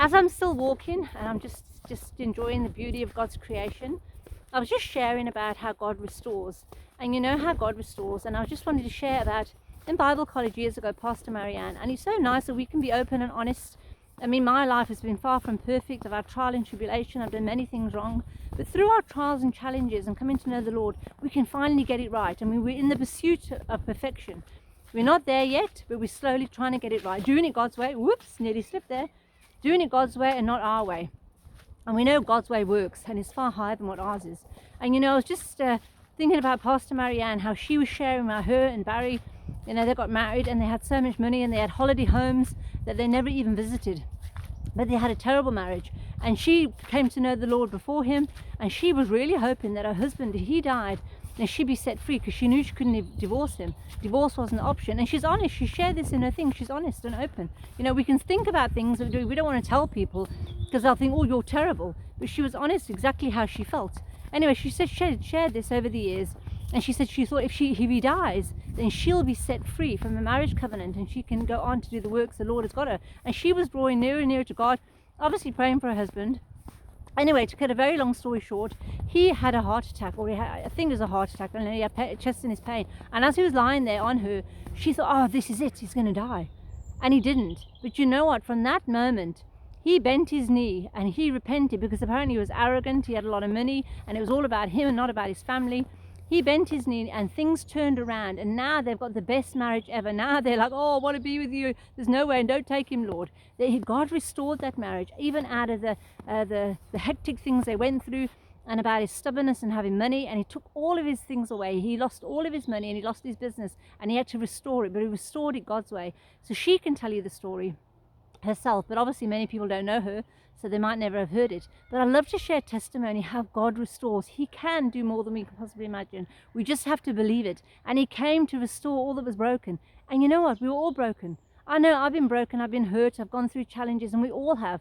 as I'm still walking and I'm just enjoying the beauty of God's creation, I was just sharing about how God restores. And you know how God restores. And I just wanted to share about, in Bible college years ago, Pastor Marianne, and it's so nice that we can be open and honest. I mean, my life has been far from perfect. I've had trial and tribulation. I've done many things wrong. But through our trials and challenges and coming to know the Lord, we can finally get it right. I mean, we're in the pursuit of perfection. We're not there yet, but we're slowly trying to get it right. Doing it God's way. Whoops, nearly slipped there. Doing it God's way and not our way. And we know God's way works and is far higher than what ours is. And you know, I was just thinking about Pastor Marianne, how she was sharing about her and Barry. You know, they got married and they had so much money and they had holiday homes that they never even visited. But they had a terrible marriage. And she came to know the Lord before him. And she was really hoping that her husband, if he died, then she'd be set free, because she knew she couldn't divorce him. Divorce wasn't an option. And she's honest. She shared this in her thing. She's honest and open. You know, we can think about things that we don't want to tell people because they'll think, oh, you're terrible. But she was honest exactly how she felt. Anyway, she said she shared this over the years. And she said she thought if he dies, then she'll be set free from the marriage covenant and she can go on to do the works the Lord has got her. And she was drawing nearer and nearer to God, obviously praying for her husband. Anyway, to cut a very long story short, he had a heart attack, or I think it was a heart attack, and he had chest in his pain. And as he was lying there on her, she thought, oh, this is it, he's going to die. And he didn't. But you know what? From that moment, he bent his knee and he repented, because apparently he was arrogant, he had a lot of money, and it was all about him and not about his family. He bent his knee and things turned around, and now they've got the best marriage ever. Now they're like, oh, I want to be with you. There's no way, and don't take him, Lord. God restored that marriage, even out of the hectic things they went through, and about his stubbornness and having money, and he took all of his things away. He lost all of his money and he lost his business, and he had to restore it, but he restored it God's way. So she can tell you the story herself, but obviously many people don't know her, so they might never have heard it. But I love to share testimony how God restores. He can do more than we can possibly imagine. We just have to believe it. And he came to restore all that was broken. And you know what? We were all broken. I know I've been broken, I've been hurt, I've gone through challenges, and we all have.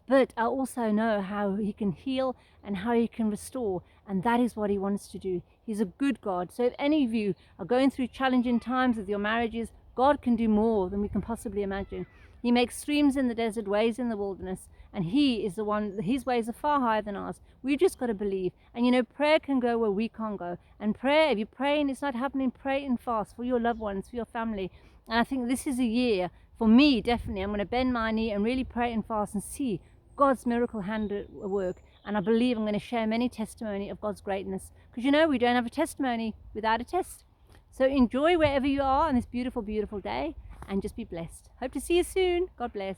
But I also know how he can heal and how he can restore. And that is what he wants to do. He's a good God. So if any of you are going through challenging times with your marriages, God can do more than we can possibly imagine. He makes streams in the desert, ways in the wilderness, and he is the one, his ways are far higher than ours. We've just got to believe. And you know, prayer can go where we can't go. And prayer, if you're praying, it's not happening, pray and fast for your loved ones, for your family. And I think this is a year, for me, definitely, I'm going to bend my knee and really pray and fast and see God's miracle hand at work. And I believe I'm going to share many testimony of God's greatness. Because you know, we don't have a testimony without a test. So enjoy wherever you are on this beautiful, beautiful day, and just be blessed. Hope to see you soon. God bless.